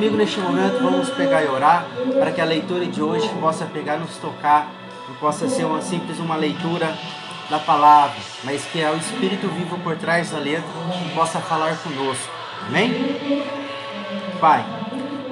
comigo neste momento, vamos pegar e orar, para que a leitura de hoje possa pegar, nos tocar, não possa ser uma leitura da palavra, mas que é o Espírito vivo por trás da letra possa falar conosco. Amém? Pai,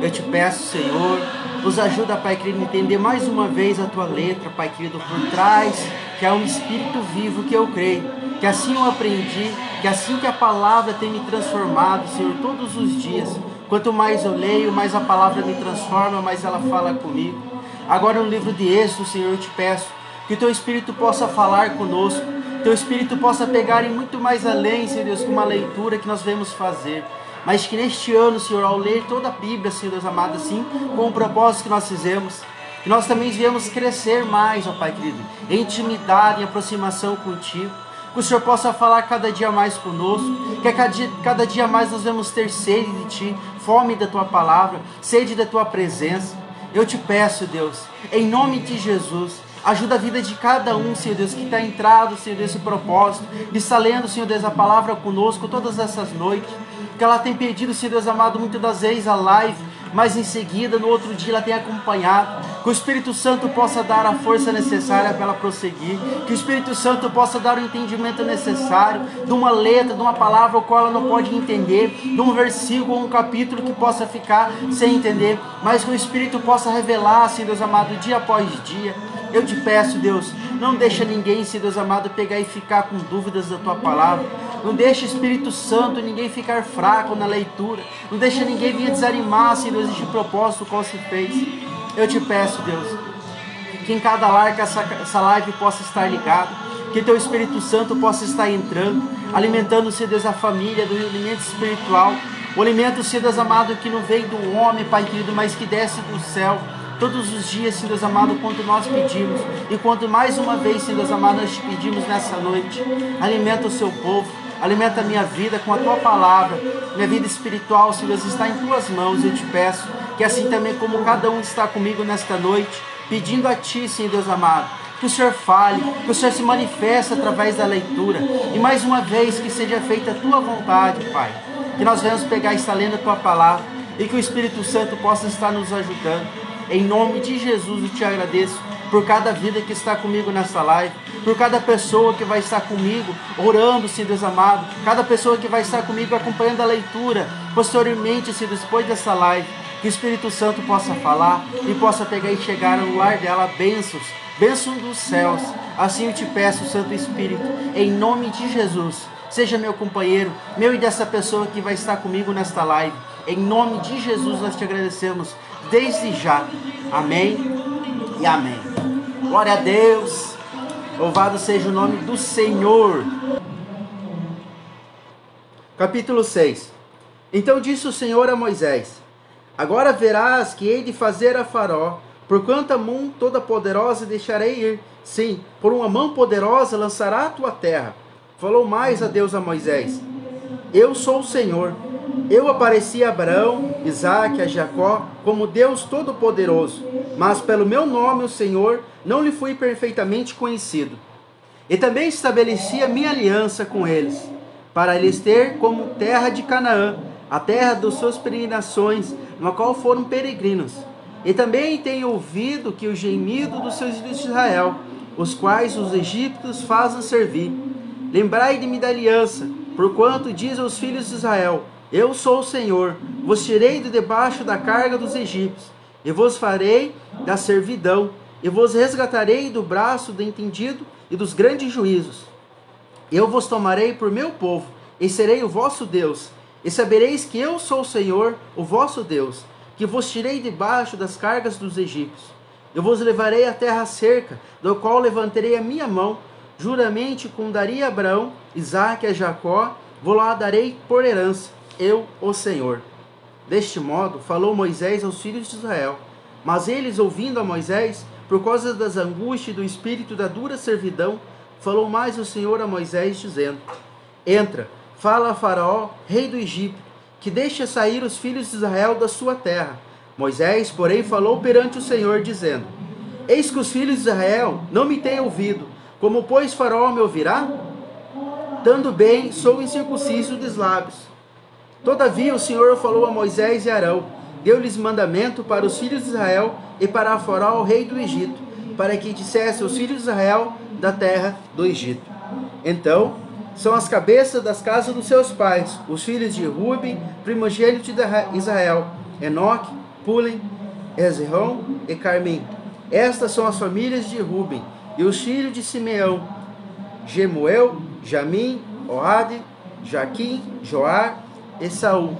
eu te peço, Senhor, nos ajuda, Pai querido, a entender mais uma vez a tua letra, Pai querido, por trás, que é um Espírito vivo que eu creio, que assim eu aprendi, que assim que a palavra tem me transformado, Senhor, todos os dias. Quanto mais eu leio, mais a palavra me transforma, mais ela fala comigo. Agora no livro de Êxodo, Senhor, eu te peço que o teu Espírito possa falar conosco, teu Espírito possa pegar em muito mais além, Senhor Deus, que uma leitura que nós vamos fazer. Mas que neste ano, Senhor, ao ler toda a Bíblia, Senhor Deus amado, assim, com o propósito que nós fizemos, que nós também viemos crescer mais, ó Pai querido, em intimidade, em aproximação contigo. Que o Senhor possa falar cada dia mais conosco, que cada dia mais nós vamos ter sede de Ti, fome da Tua palavra, sede da Tua presença. Eu te peço, Deus, em nome de Jesus, ajuda a vida de cada um, Senhor Deus, que está entrado, Senhor Deus, esse propósito, de estar lendo, Senhor Deus, a palavra conosco todas essas noites, que ela tem pedido, Senhor Deus amado, muitas das vezes a live, mas em seguida, no outro dia, ela tem acompanhado. Que o Espírito Santo possa dar a força necessária para ela prosseguir. Que o Espírito Santo possa dar o entendimento necessário de uma letra, de uma palavra o qual ela não pode entender, de um versículo ou um capítulo que possa ficar sem entender, mas que o Espírito possa revelar, Senhor Deus amado, dia após dia. Eu te peço, Deus, não deixa ninguém, Senhor Deus amado, pegar e ficar com dúvidas da Tua palavra. Não deixa, Espírito Santo, ninguém ficar fraco na leitura. Não deixa ninguém vir desanimar, Senhor Deus, este propósito qual se fez. Eu te peço, Deus, que em cada lar que essa live possa estar ligada, que Teu Espírito Santo possa estar entrando, alimentando, Senhor Deus, a família do alimento espiritual. O alimento, Senhor Deus amado, que não vem do homem, Pai querido, mas que desce do céu. Todos os dias, Senhor Deus amado, quanto nós pedimos, e quanto mais uma vez, Senhor Deus amado, nós te pedimos nessa noite, alimenta o seu povo, alimenta a minha vida com a Tua palavra, minha vida espiritual, Senhor Deus, está em Tuas mãos. Eu te peço que assim também como cada um está comigo nesta noite, pedindo a Ti, Senhor Deus amado, que o Senhor fale, que o Senhor se manifeste através da leitura, e mais uma vez que seja feita a Tua vontade, Pai, que nós venhamos pegar e estar lendo a Tua palavra, e que o Espírito Santo possa estar nos ajudando. Em nome de Jesus eu te agradeço por cada vida que está comigo nessa live, por cada pessoa que vai estar comigo orando, Senhor Deus amado, cada pessoa que vai estar comigo acompanhando a leitura, posteriormente, Senhor Deus, depois dessa live, que o Espírito Santo possa falar e possa pegar e chegar no lar dela bênçãos dos céus. Assim eu te peço, Santo Espírito, em nome de Jesus, seja meu companheiro, meu e dessa pessoa que vai estar comigo nesta live. Em nome de Jesus nós te agradecemos desde já. Amém e amém. Glória a Deus. Louvado seja o nome do Senhor. Capítulo 6. Então disse o Senhor a Moisés: agora verás que hei de fazer a Faraó, porquanto a mão toda poderosa deixarei ir. Sim, por uma mão poderosa lançará a tua terra. Falou mais a Deus a Moisés: eu sou o Senhor. Eu apareci a Abraão, Isaque, a Jacó, como Deus Todo-Poderoso, mas pelo meu nome, o Senhor, não lhe fui perfeitamente conhecido. E também estabeleci a minha aliança com eles, para lhes ter como terra de Canaã, a terra das suas peregrinações, na qual foram peregrinos. E também tenho ouvido que o gemido dos seus filhos de Israel, os quais os egípcios fazem servir. Lembrai de mim da aliança, porquanto diz aos filhos de Israel: eu sou o Senhor, vos tirei de debaixo da carga dos egípcios, e vos farei da servidão, e vos resgatarei do braço do entendido e dos grandes juízos. Eu vos tomarei por meu povo, e serei o vosso Deus, e sabereis que eu sou o Senhor, o vosso Deus, que vos tirei debaixo das cargas dos egípcios. Eu vos levarei à terra cerca, do qual levantarei a minha mão, juramente com daria a Abraão, Isaque e a Jacó, vou lá darei por herança. Eu, o Senhor. Deste modo, falou Moisés aos filhos de Israel. Mas eles, ouvindo a Moisés, por causa das angústias e do espírito da dura servidão, falou mais o Senhor a Moisés, dizendo: entra, fala a Faraó, rei do Egito, que deixa sair os filhos de Israel da sua terra. Moisés, porém, falou perante o Senhor, dizendo: eis que os filhos de Israel não me têm ouvido, como, pois, Faraó me ouvirá? Dando bem, sou incircunciso dos lábios. Todavia o Senhor falou a Moisés e Arão: deu-lhes mandamento para os filhos de Israel e para Faraó, rei do Egito, para que dissesse aos filhos de Israel da terra do Egito. Então, são as cabeças das casas dos seus pais, os filhos de Ruben, primogênito de Israel, Enoque, Pulen, Hezron e Carmim. Estas são as famílias de Ruben, e os filhos de Simeão, Gemuel, Jamim, Ohad, Jaquim, Joar e Saul,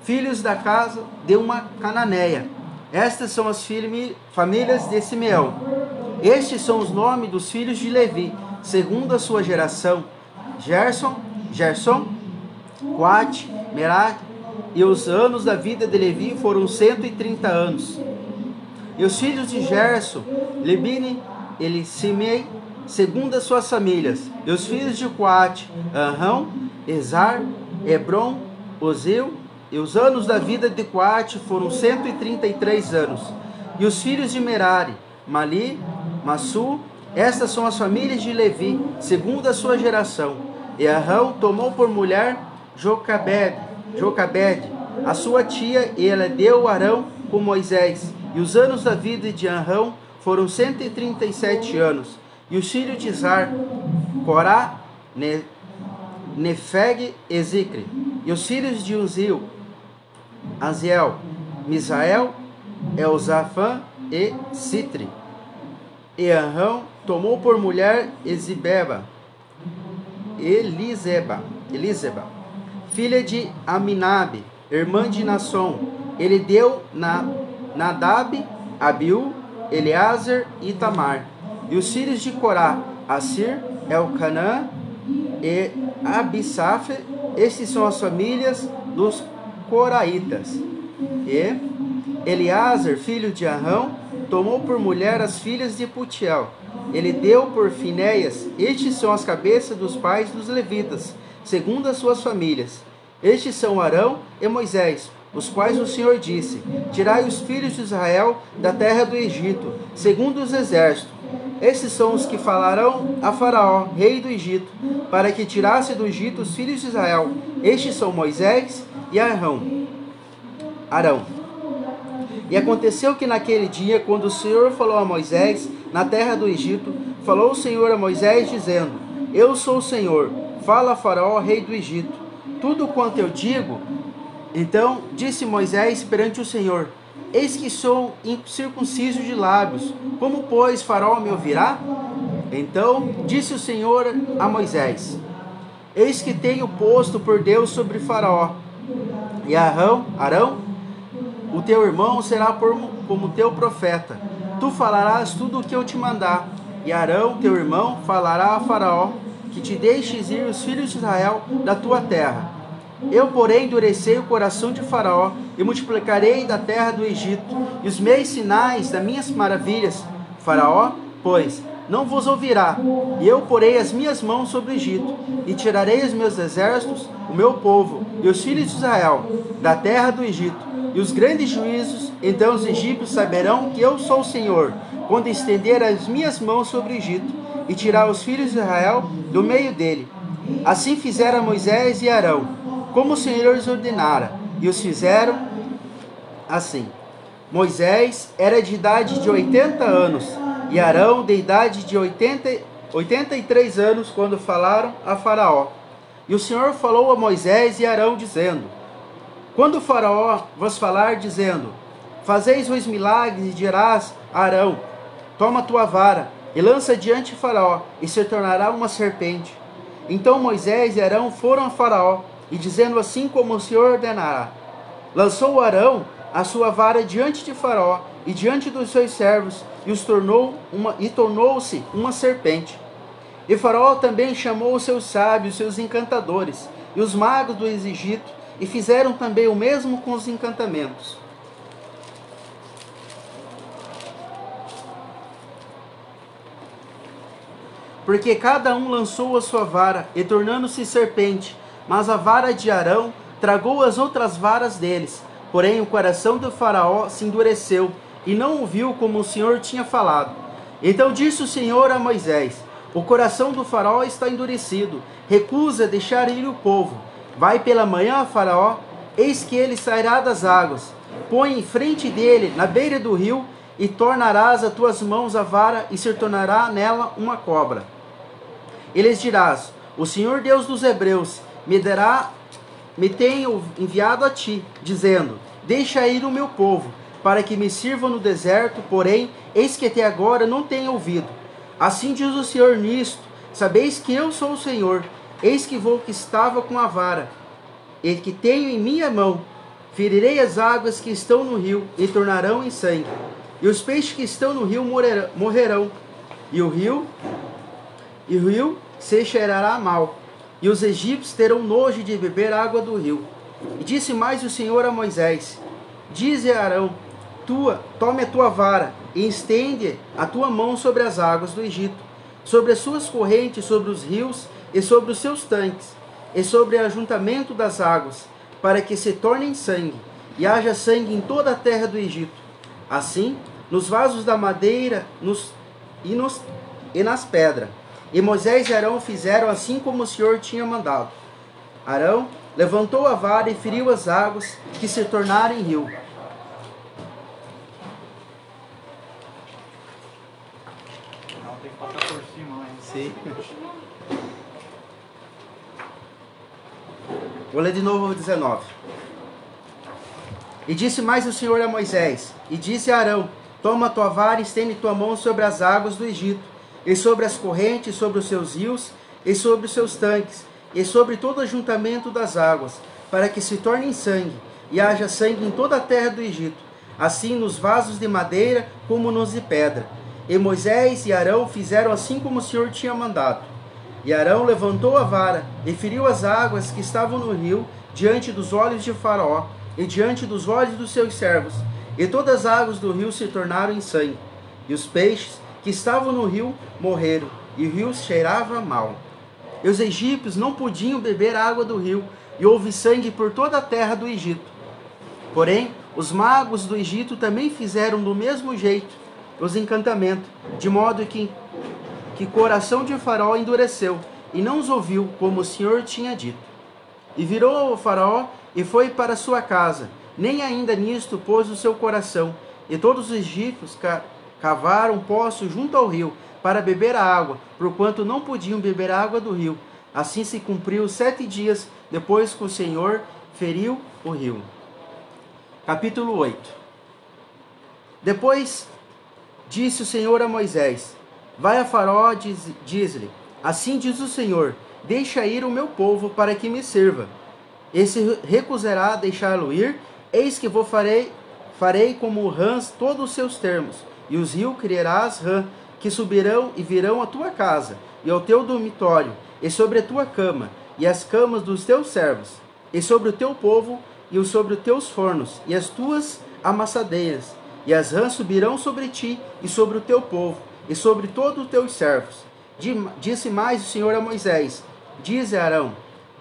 filhos da casa de uma cananeia. Estas são as famílias de Simeão. Estes são os nomes dos filhos de Levi, segundo a sua geração: Gerson, Coate, Merari. E os anos da vida de Levi foram 130 anos. E os filhos de Gerson, Libine, Elissimei, segundo as suas famílias. E os filhos de Coate, Anrão, Ezar, Hebron, Ozeu. E os anos da vida de Coate foram 133 anos. E os filhos de Merari, Mali, Massu. Estas são as famílias de Levi, segundo a sua geração. E Arão tomou por mulher Jocabede, a sua tia, e ela deu Arão com Moisés. E os anos da vida de Arão foram 137 anos. E os filhos de Zar, Corá, Nefeg e Zicre. E os filhos de Uzil, Aziel, Misael, Elzafã e Citre. E Arão tomou por mulher Eliseba, filha de Aminab, irmã de Nasson. Ele deu Nadab, Abiú, Eleazar e Tamar. E os filhos de Corá, Assir, Elcanã e Abissaf. Estes são as famílias dos coraitas. E Eleazar, filho de Arão, tomou por mulher as filhas de Putiel. Ele deu por Finéias. Estes são as cabeças dos pais dos levitas, segundo as suas famílias. Estes são Arão e Moisés, os quais o Senhor disse: tirai os filhos de Israel da terra do Egito, segundo os exércitos. Esses são os que falarão a Faraó, rei do Egito, para que tirasse do Egito os filhos de Israel. Estes são Moisés e Arão. E aconteceu que naquele dia, quando o Senhor falou a Moisés na terra do Egito, falou o Senhor a Moisés, dizendo: eu sou o Senhor, fala a Faraó, rei do Egito, tudo quanto eu digo. Então disse Moisés perante o Senhor: eis que sou incircunciso de lábios, como pois Faraó me ouvirá? Então disse o Senhor a Moisés: eis que tenho posto por Deus sobre Faraó, e Arão, o teu irmão, será como teu profeta. Tu falarás tudo o que eu te mandar. E Arão, teu irmão, falará a Faraó, que te deixes ir os filhos de Israel da tua terra. Eu, porém, endurecei o coração de Faraó, e multiplicarei da terra do Egito, e os meus sinais das minhas maravilhas. Faraó, pois, não vos ouvirá, e eu porei as minhas mãos sobre o Egito, e tirarei os meus exércitos, o meu povo, e os filhos de Israel, da terra do Egito, e os grandes juízos. Então os egípcios saberão que eu sou o Senhor, quando estender as minhas mãos sobre o Egito, e tirar os filhos de Israel do meio dele. Assim fizeram Moisés e Arão, como o Senhor lhes ordenara, e os fizeram assim. Moisés era de idade de 80 anos, e Arão de idade de 83 anos, quando falaram a Faraó. E o Senhor falou a Moisés e Arão, dizendo: quando o Faraó vos falar, dizendo: fazeis os milagres, e dirás a Arão: toma tua vara, e lança diante de Faraó, e se tornará uma serpente. Então Moisés e Arão foram a Faraó, e dizendo assim como o Senhor ordenará. Lançou Arão a sua vara diante de Faraó, e diante dos seus servos, e tornou-se uma serpente. E Faraó também chamou os seus sábios, seus encantadores, e os magos do Egito, e fizeram também o mesmo com os encantamentos. Porque cada um lançou a sua vara, e tornando-se serpente, mas a vara de Arão tragou as outras varas deles. Porém o coração do Faraó se endureceu, e não ouviu como o Senhor tinha falado. Então disse o Senhor a Moisés: o coração do Faraó está endurecido, recusa deixar ir o povo. Vai pela manhã a Faraó, eis que ele sairá das águas, põe em frente dele, na beira do rio, e tornarás as tuas mãos a vara, e se tornará nela uma cobra. E lhes dirás: o Senhor Deus dos Hebreus me tem enviado a ti, dizendo: deixa ir o meu povo, para que me sirvam no deserto, porém, eis que até agora não tenho ouvido. Assim diz o Senhor nisto: sabeis que eu sou o Senhor, eis que vou que estava com a vara, e que tenho em minha mão, ferirei as águas que estão no rio, e tornarão em sangue, e os peixes que estão no rio morrerão, e o rio se cheirará mal, e os egípcios terão nojo de beber água do rio. E disse mais o Senhor a Moisés: dize a Arão: tome a tua vara, e estende a tua mão sobre as águas do Egito, sobre as suas correntes, sobre os rios, e sobre os seus tanques, e sobre o ajuntamento das águas, para que se tornem sangue, e haja sangue em toda a terra do Egito. Assim, nos vasos da madeira e nas pedras. E Moisés e Arão fizeram assim como o Senhor tinha mandado. Arão levantou a vara e feriu as águas, que se tornaram em rio. Não, tem que passar por cima, hein? Sim. Vou ler de novo o 19. E disse mais o Senhor a Moisés, e disse a Arão: toma a tua vara e estende tua mão sobre as águas do Egito, e sobre as correntes, sobre os seus rios, e sobre os seus tanques, e sobre todo o ajuntamento das águas, para que se tornem sangue, e haja sangue em toda a terra do Egito, assim nos vasos de madeira como nos de pedra. E Moisés e Arão fizeram assim como o Senhor tinha mandado. E Arão levantou a vara, e feriu as águas que estavam no rio, diante dos olhos de Faraó, e diante dos olhos dos seus servos, e todas as águas do rio se tornaram em sangue, e os peixes que estavam no rio morreram, e o rio cheirava mal. E os egípcios não podiam beber a água do rio, e houve sangue por toda a terra do Egito. Porém, os magos do Egito também fizeram do mesmo jeito os encantamentos, de modo que o coração de Faraó endureceu, e não os ouviu, como o Senhor tinha dito. E virou o Faraó, e foi para sua casa, nem ainda nisto pôs o seu coração. E todos os egípcios cavaram poços junto ao rio, para beber a água, porquanto não podiam beber a água do rio. Assim se cumpriu 7 dias, depois que o Senhor feriu o rio. Capítulo 8. Depois disse o Senhor a Moisés: vai a Faraó, diz-lhe: assim diz o Senhor, deixa ir o meu povo para que me sirva. E se recusará a deixá-lo ir, eis que farei como rãs todos os seus termos, e os rios criarás rã, que subirão e virão à tua casa, e ao teu dormitório, e sobre a tua cama, e as camas dos teus servos, e sobre o teu povo, e sobre os teus fornos, e as tuas amassadeiras, e as rãs subirão sobre ti, e sobre o teu povo, e sobre todos os teus servos. Disse mais o Senhor a Moisés: diz a Arão: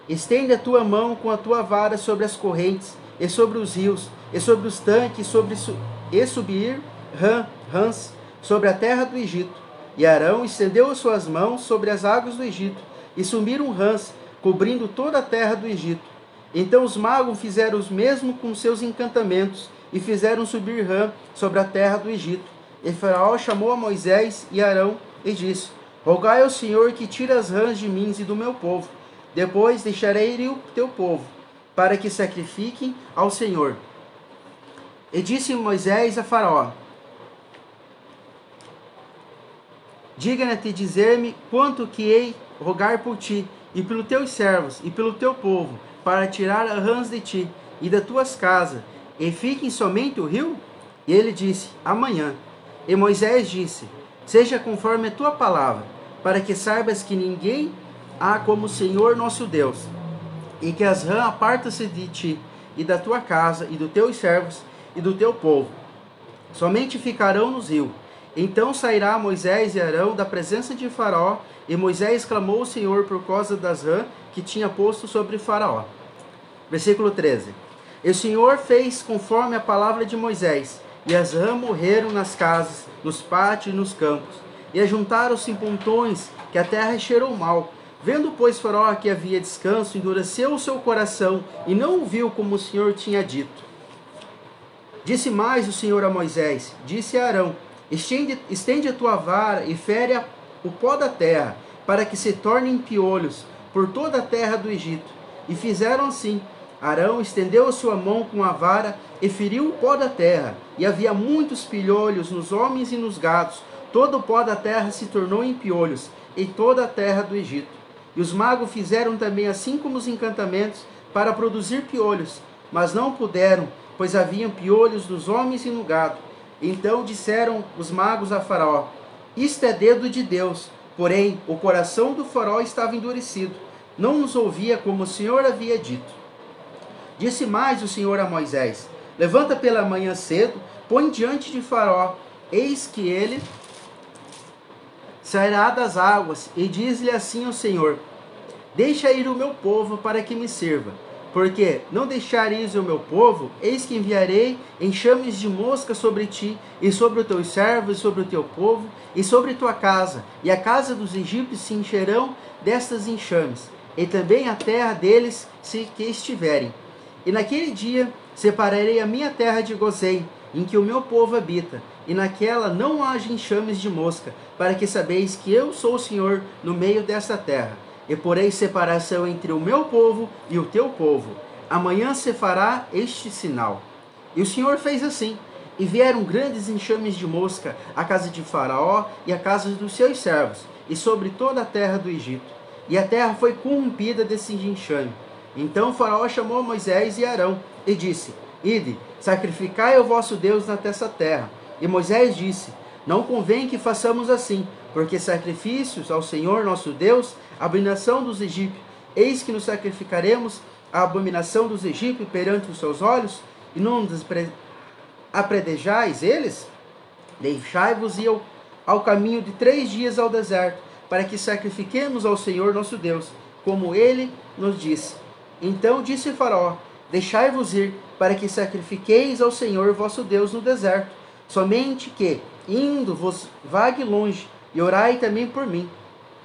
estende a tua mão com a tua vara sobre as correntes, e sobre os rios, e sobre os tanques, e subir rãs sobre a terra do Egito. E Arão estendeu as suas mãos sobre as águas do Egito, e subiram rãs, cobrindo toda a terra do Egito. Então os magos fizeram os mesmos com seus encantamentos, e fizeram subir rã sobre a terra do Egito. E Faraó chamou a Moisés e Arão, e disse: rogai ao Senhor que tire as rãs de mim e do meu povo. Depois deixarei ir o teu povo, para que sacrifiquem ao Senhor. E disse Moisés a Faraó: diga-te dizer-me quanto que hei rogar por ti, e pelos teus servos, e pelo teu povo, para tirar as rãs de ti, e das tuas casas, e fiquem somente o rio? E ele disse: amanhã. E Moisés disse: seja conforme a tua palavra, para que saibas que ninguém há como o Senhor nosso Deus, e que as rãs apartam-se de ti, e da tua casa, e dos teus servos, e do teu povo. Somente ficarão nos rios. Então sairá Moisés e Arão da presença de Faraó, e Moisés clamou ao Senhor por causa das rãs que tinha posto sobre Faraó. Versículo 13. E o Senhor fez conforme a palavra de Moisés, e as rãs morreram nas casas, nos pátios e nos campos, e ajuntaram-se em pontões, que a terra cheirou mal. Vendo, pois, Faraó que havia descanso, endureceu o seu coração, e não ouviu como o Senhor tinha dito. Disse mais o Senhor a Moisés, disse a Arão, estende a tua vara e fere o pó da terra, para que se tornem piolhos por toda a terra do Egito. E fizeram assim. Arão estendeu a sua mão com a vara e feriu o pó da terra, e havia muitos piolhos nos homens e nos gados. Todo o pó da terra se tornou em piolhos, em toda a terra do Egito. E os magos fizeram também assim como os encantamentos, para produzir piolhos, mas não puderam, pois haviam piolhos nos homens e no gado. Então disseram os magos a Faraó, isto é dedo de Deus. Porém, o coração do Faraó estava endurecido, não nos ouvia como o Senhor havia dito. Disse mais o Senhor a Moisés, levanta pela manhã cedo, põe diante de Faraó, eis que ele sairá das águas, e diz-lhe assim ao Senhor, deixa ir o meu povo para que me sirva. Porque não deixareis o meu povo, eis que enviarei enxames de mosca sobre ti, e sobre os teus servos, e sobre o teu povo, e sobre tua casa, e a casa dos egípcios se encherão destas enxames, e também a terra deles que estiverem. E naquele dia separarei a minha terra de Gozém, em que o meu povo habita, e naquela não haja enxames de mosca, para que sabeis que eu sou o Senhor no meio desta terra. E porei separação entre o meu povo e o teu povo. Amanhã se fará este sinal. E o Senhor fez assim. E vieram grandes enxames de mosca à casa de Faraó e à casa dos seus servos, e sobre toda a terra do Egito. E a terra foi corrompida desse enxame. Então Faraó chamou Moisés e Arão e disse, ide, sacrificai ao vosso Deus nessa terra. E Moisés disse, não convém que façamos assim, porque sacrifícios ao Senhor nosso Deus, a abominação dos egípcios, eis que nos sacrificaremos a abominação dos egípcios perante os seus olhos, e não apredejais eles? Deixai-vos ir ao caminho de 3 dias ao deserto, para que sacrifiquemos ao Senhor nosso Deus, como ele nos disse. Então disse Faraó, deixai-vos ir, para que sacrifiqueis ao Senhor vosso Deus no deserto, somente que, indo, vos vague longe, e orai também por mim.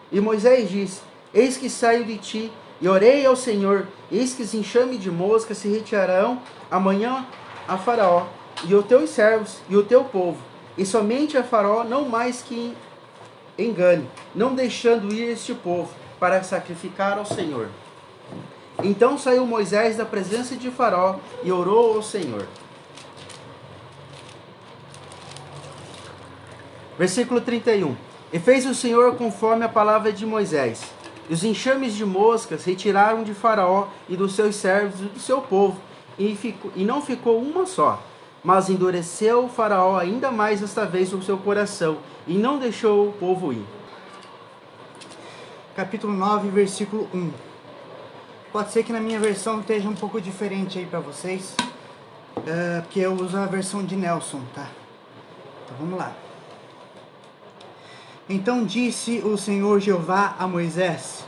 E Moisés disse, eis que saio de ti, e orei ao Senhor, eis que os enxames de mosca se retirarão amanhã a Faraó, e os teus servos, e o teu povo, e somente a Faraó não mais que engane, não deixando ir este povo, para sacrificar ao Senhor. Então saiu Moisés da presença de Faraó, e orou ao Senhor. Versículo 31. E fez o Senhor conforme a palavra de Moisés. E os enxames de moscas retiraram de Faraó e dos seus servos e do seu povo, e não ficou uma só. Mas endureceu Faraó ainda mais esta vez o seu coração, e não deixou o povo ir. Capítulo 9, versículo 1. Pode ser que na minha versão esteja um pouco diferente aí para vocês, porque eu uso a versão de Nelson, tá? Então vamos lá. Então disse o Senhor Jeová a Moisés,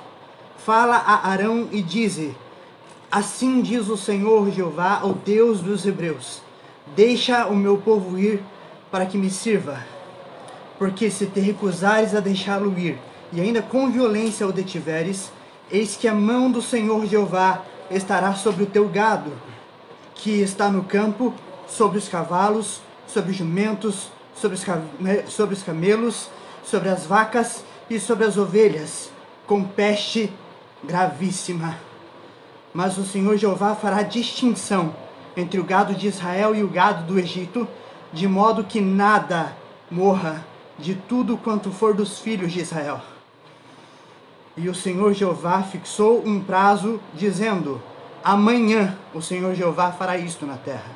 fala a Arão e dize, assim diz o Senhor Jeová, o Deus dos Hebreus, deixa o meu povo ir para que me sirva, porque se te recusares a deixá-lo ir, e ainda com violência o detiveres, eis que a mão do Senhor Jeová estará sobre o teu gado, que está no campo, sobre os cavalos, sobre os jumentos, sobre os camelos, sobre as vacas e sobre as ovelhas, com peste gravíssima. Mas o Senhor Jeová fará distinção entre o gado de Israel e o gado do Egito, de modo que nada morra de tudo quanto for dos filhos de Israel. E o Senhor Jeová fixou um prazo, dizendo, amanhã o Senhor Jeová fará isto na terra.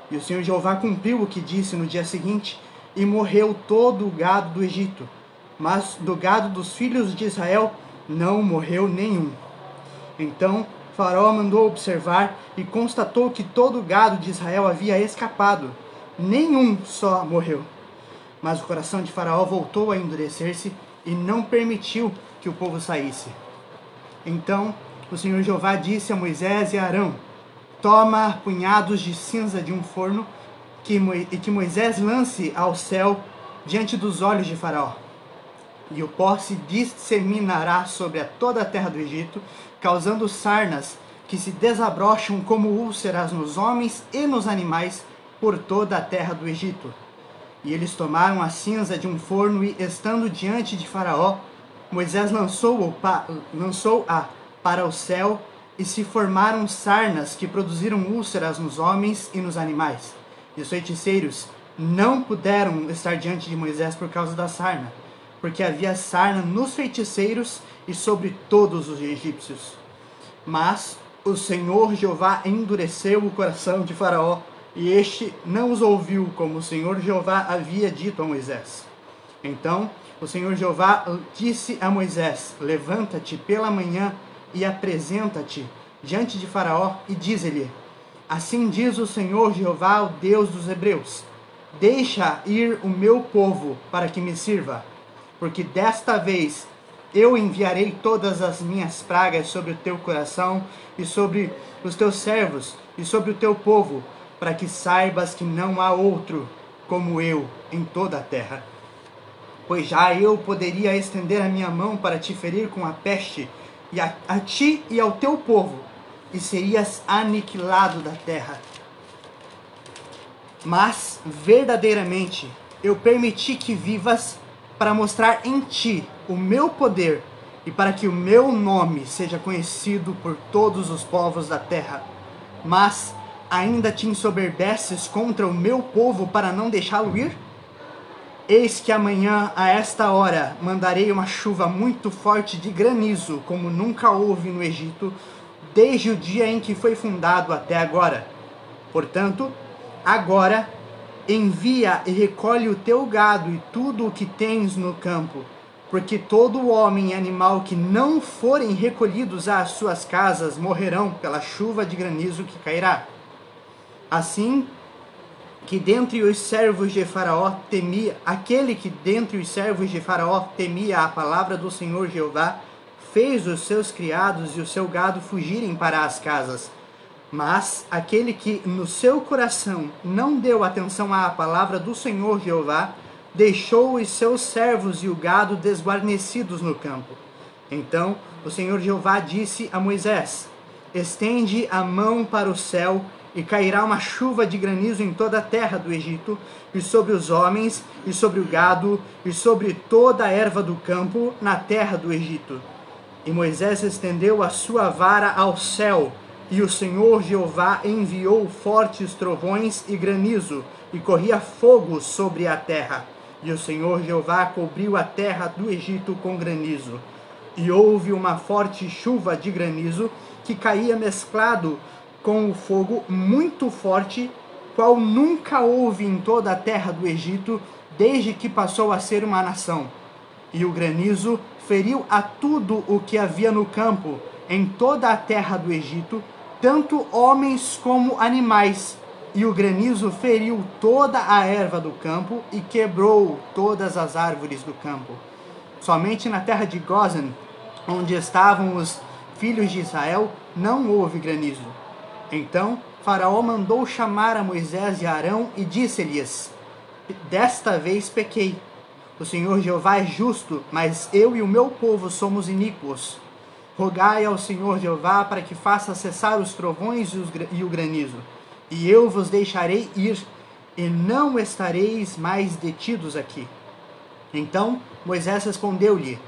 E o Senhor Jeová cumpriu o que disse no dia seguinte, e morreu todo o gado do Egito, mas do gado dos filhos de Israel não morreu nenhum. Então Faraó mandou observar e constatou que todo o gado de Israel havia escapado, nenhum só morreu. Mas o coração de Faraó voltou a endurecer-se e não permitiu que o povo saísse. Então o Senhor Jeová disse a Moisés e a Arão, toma punhados de cinza de um forno, e que Moisés lance ao céu diante dos olhos de Faraó. E o pó se disseminará sobre toda a terra do Egito, causando sarnas que se desabrocham como úlceras nos homens e nos animais, por toda a terra do Egito. E eles tomaram a cinza de um forno e, estando diante de Faraó, Moisés lançou-a para o céu, e se formaram sarnas que produziram úlceras nos homens e nos animais. E os feiticeiros não puderam estar diante de Moisés por causa da sarna, porque havia sarna nos feiticeiros e sobre todos os egípcios. Mas o Senhor Jeová endureceu o coração de Faraó, e este não os ouviu, como o Senhor Jeová havia dito a Moisés. Então o Senhor Jeová disse a Moisés: levanta-te pela manhã e apresenta-te diante de Faraó e diz-lhe: assim diz o Senhor Jeová, o Deus dos Hebreus: deixa ir o meu povo para que me sirva, porque desta vez eu enviarei todas as minhas pragas sobre o teu coração e sobre os teus servos e sobre o teu povo, para que saibas que não há outro como eu em toda a terra. Pois já eu poderia estender a minha mão para te ferir com a peste, e a ti e ao teu povo, e serias aniquilado da terra. Mas, verdadeiramente, eu permiti que vivas para mostrar em ti o meu poder, e para que o meu nome seja conhecido por todos os povos da terra. Mas ainda te ensoberbeces contra o meu povo para não deixá-lo ir? Eis que amanhã, a esta hora, mandarei uma chuva muito forte de granizo, como nunca houve no Egito, desde o dia em que foi fundado até agora. Portanto, agora envia e recolhe o teu gado e tudo o que tens no campo, porque todo homem e animal que não forem recolhidos às suas casas morrerão pela chuva de granizo que cairá. Assim que dentre os servos de Faraó temia, aquele que dentre os servos de Faraó temia a palavra do Senhor Jeová, fez os seus criados e o seu gado fugirem para as casas. Mas aquele que no seu coração não deu atenção à palavra do Senhor Jeová, deixou os seus servos e o gado desguarnecidos no campo. Então o Senhor Jeová disse a Moisés: estende a mão para o céu, e cairá uma chuva de granizo em toda a terra do Egito, e sobre os homens, e sobre o gado, e sobre toda a erva do campo na terra do Egito. E Moisés estendeu a sua vara ao céu, e o Senhor Jeová enviou fortes trovões e granizo, e corria fogo sobre a terra. E o Senhor Jeová cobriu a terra do Egito com granizo. E houve uma forte chuva de granizo, que caía mesclado com o fogo muito forte, qual nunca houve em toda a terra do Egito, desde que passou a ser uma nação. E o granizo feriu a tudo o que havia no campo, em toda a terra do Egito, tanto homens como animais. E o granizo feriu toda a erva do campo e quebrou todas as árvores do campo. Somente na terra de Gósen, onde estavam os filhos de Israel, não houve granizo. Então Faraó mandou chamar a Moisés e Arão e disse-lhes: desta vez pequei. O Senhor Jeová é justo, mas eu e o meu povo somos iníquos. Rogai ao Senhor Jeová para que faça cessar os trovões e o granizo, e eu vos deixarei ir, e não estareis mais detidos aqui. Então Moisés respondeu-lhe: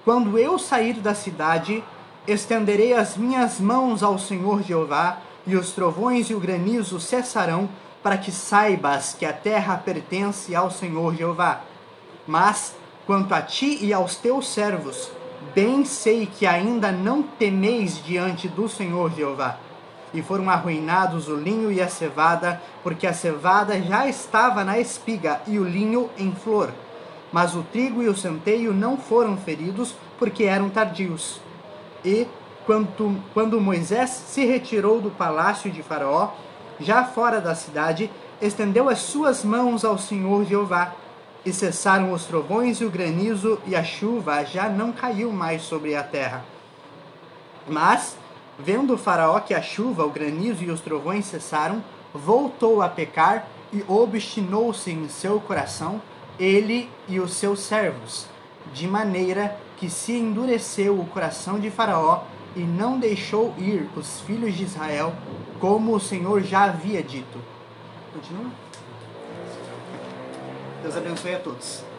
quando eu sair da cidade, estenderei as minhas mãos ao Senhor Jeová, e os trovões e o granizo cessarão, para que saibas que a terra pertence ao Senhor Jeová. Mas, quanto a ti e aos teus servos, bem sei que ainda não temeis diante do Senhor Jeová. E foram arruinados o linho e a cevada, porque a cevada já estava na espiga e o linho em flor. Mas o trigo e o centeio não foram feridos, porque eram tardios. E quando Moisés se retirou do palácio de Faraó, já fora da cidade, estendeu as suas mãos ao Senhor Jeová, e cessaram os trovões e o granizo, e a chuva já não caiu mais sobre a terra. Mas, vendo o Faraó que a chuva, o granizo e os trovões cessaram, voltou a pecar e obstinou-se em seu coração, ele e os seus servos, de maneira que se endureceu o coração de Faraó, e não deixou ir os filhos de Israel, como o Senhor já havia dito. Continua? Deus abençoe a todos.